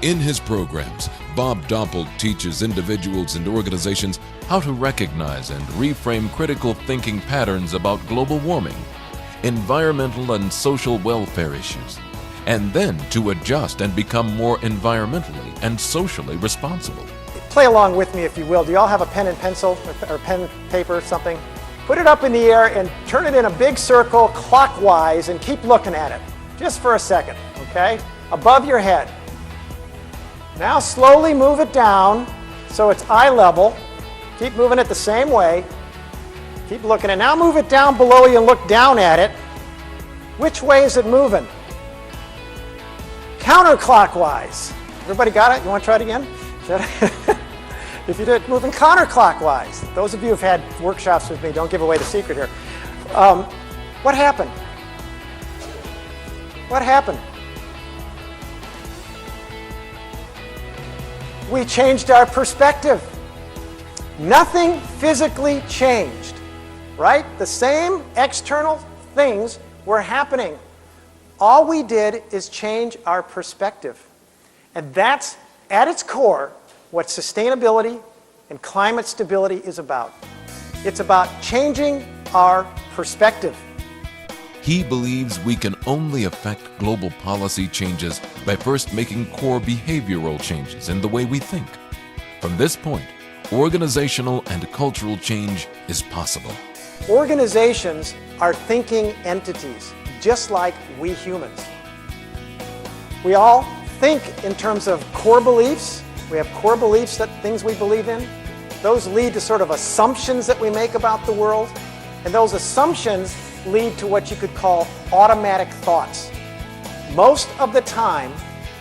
In his programs, Bob Doppelt teaches individuals and organizations how to recognize and reframe critical thinking patterns about global warming, environmental and social welfare issues, and then to adjust and become more environmentally and socially responsible. Play along with me if you will. Do you all have a pen and pencil or pen, paper or something? Put it up in the air and turn it in a big circle clockwise and keep looking at it just for a second, okay? Above your head. Now slowly move it down so it's eye level. Keep moving it the same way. Keep looking at it. Now move it down below you and look down at it. Which way is it moving? Counterclockwise. Everybody got it? You want to try it again? If you did, moving counterclockwise. Those of you who've had workshops with me, don't give away the secret here. What happened? What happened? We changed our perspective. Nothing physically changed, right? The same external things were happening. All we did is change our perspective. And that's, at its core, what sustainability and climate stability is about. It's about changing our perspective. He believes we can only affect global policy changes by first making core behavioral changes in the way we think. From this point, organizational and cultural change is possible. Organizations are thinking entities, just like we humans. We all think in terms of core beliefs. We have core beliefs, that things we believe in. Those lead to sort of assumptions that we make about the world. And those assumptions lead to what you could call automatic thoughts. Most of the time,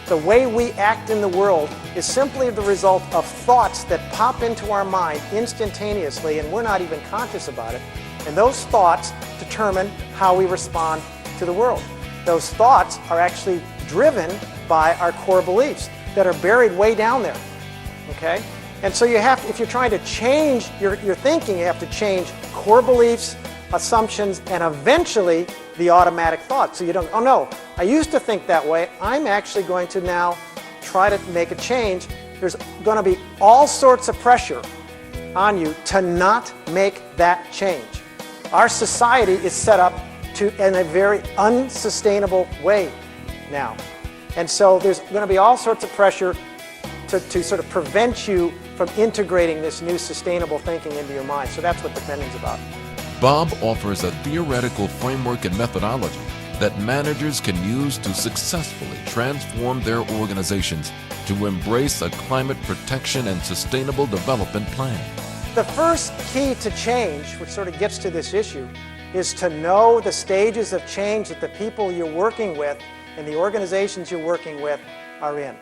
the way we act in the world is simply the result of thoughts that pop into our mind instantaneously, and we're not even conscious about it. And those thoughts determine how we respond to the world. Those thoughts are actually driven by our core beliefs that are buried way down there, okay? And so you have, if you're trying to change your thinking, you have to change core beliefs, assumptions, and eventually the automatic thoughts. So you don't, oh no, I used to think that way. I'm actually going to now try to make a change. There's going to be all sorts of pressure on you to not make that change. Our society is set up in a very unsustainable way now. And so there's going to be all sorts of pressure to sort of prevent you from integrating this new sustainable thinking into your mind. So that's what Defending's about. Bob offers a theoretical framework and methodology that managers can use to successfully transform their organizations to embrace a climate protection and sustainable development plan. The first key to change, which sort of gets to this issue, is to know the stages of change that the people you're working with and the organizations you're working with are in.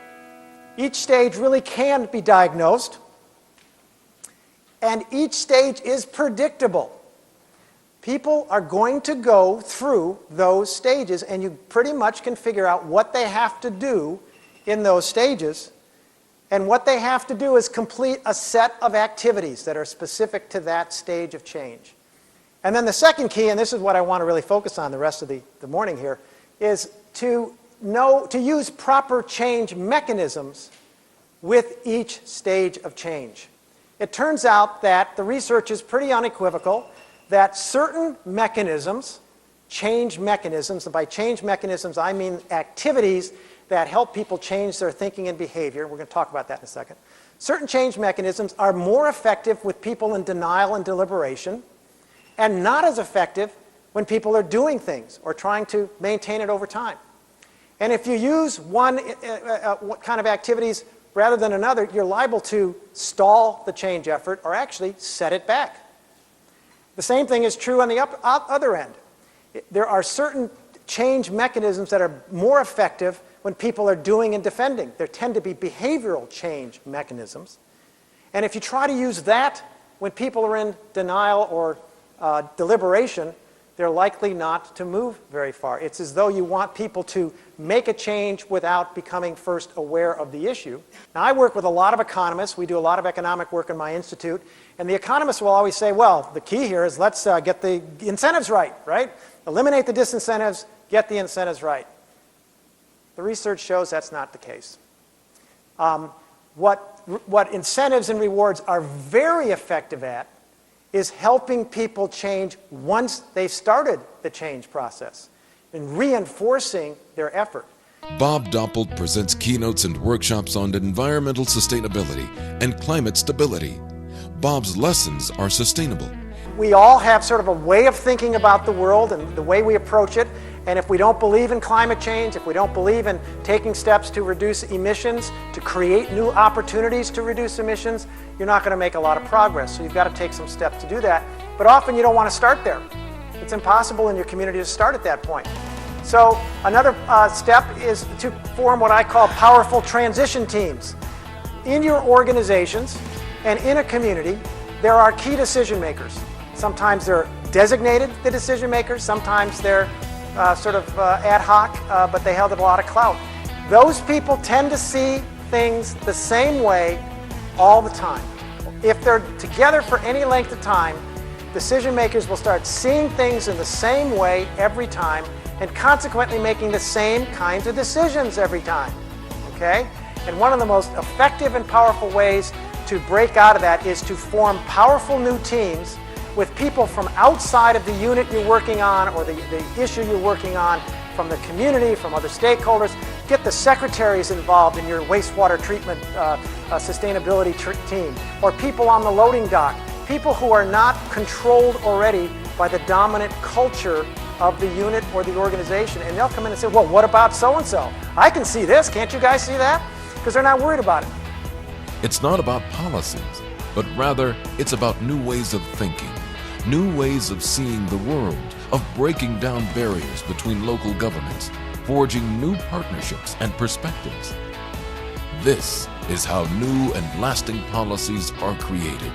Each stage really can be diagnosed, and each stage is predictable. People are going to go through those stages, and you pretty much can figure out what they have to do in those stages. And what they have to do is complete a set of activities that are specific to that stage of change. And then the second key, and this is what I want to really focus on the rest of the morning here, is to use proper change mechanisms with each stage of change. It turns out that the research is pretty unequivocal that certain mechanisms, change mechanisms, and by change mechanisms I mean activities that help people change their thinking and behavior, we're going to talk about that in a second. Certain change mechanisms are more effective with people in denial and deliberation, and not as effective when people are doing things or trying to maintain it over time. And if you use one kind of activities rather than another, you're liable to stall the change effort or actually set it back. The same thing is true on the other end. There are certain change mechanisms that are more effective when people are doing and defending. There tend to be behavioral change mechanisms. And if you try to use that when people are in denial or deliberation, they're likely not to move very far. It's as though you want people to make a change without becoming first aware of the issue. Now, I work with a lot of economists. We do a lot of economic work in my institute. And the economists will always say, well, the key here is let's get the incentives right? Eliminate the disincentives, get the incentives right. The research shows that's not the case. What incentives and rewards are very effective at is helping people change once they started the change process and reinforcing their effort. Bob Doppelt presents keynotes and workshops on environmental sustainability and climate stability. Bob's lessons are sustainable. We all have sort of a way of thinking about the world and the way we approach it. And if we don't believe in climate change, if we don't believe in taking steps to reduce emissions, to create new opportunities to reduce emissions, you're not going to make a lot of progress. So you've got to take some steps to do that. But often you don't want to start there. It's impossible in your community to start at that point. So another step is to form what I call powerful transition teams. In your organizations and in a community, there are key decision makers. Sometimes they're designated the decision makers, sometimes they're sort of ad hoc, but they have a lot of clout. Those people tend to see things the same way all the time. If they're together for any length of time, decision makers will start seeing things in the same way every time and consequently making the same kinds of decisions every time. Okay? And one of the most effective and powerful ways to break out of that is to form powerful new teams with people from outside of the unit you're working on or the issue you're working on, from the community, from other stakeholders. Get the secretaries involved in your wastewater treatment sustainability team, or people on the loading dock, people who are not controlled already by the dominant culture of the unit or the organization. And they'll come in and say, well, what about so-and-so? I can see this, can't you guys see that? Because they're not worried about it. It's not about policies, but rather it's about new ways of thinking, new ways of seeing the world, of breaking down barriers between local governments, forging new partnerships and perspectives. This is how new and lasting policies are created.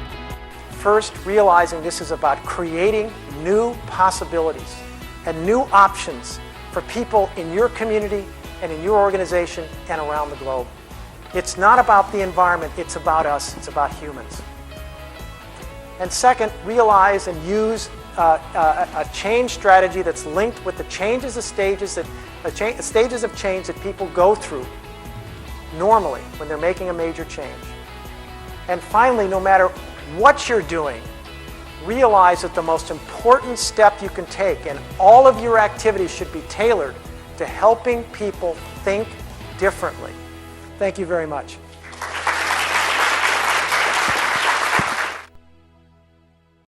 First, realizing this is about creating new possibilities and new options for people in your community and in your organization and around the globe. It's not about the environment, it's about us, it's about humans. And second, realize and use a change strategy that's linked with the changes of stages of change that people go through normally when they're making a major change. And finally, no matter what you're doing, realize that the most important step you can take and all of your activities should be tailored to helping people think differently. Thank you very much.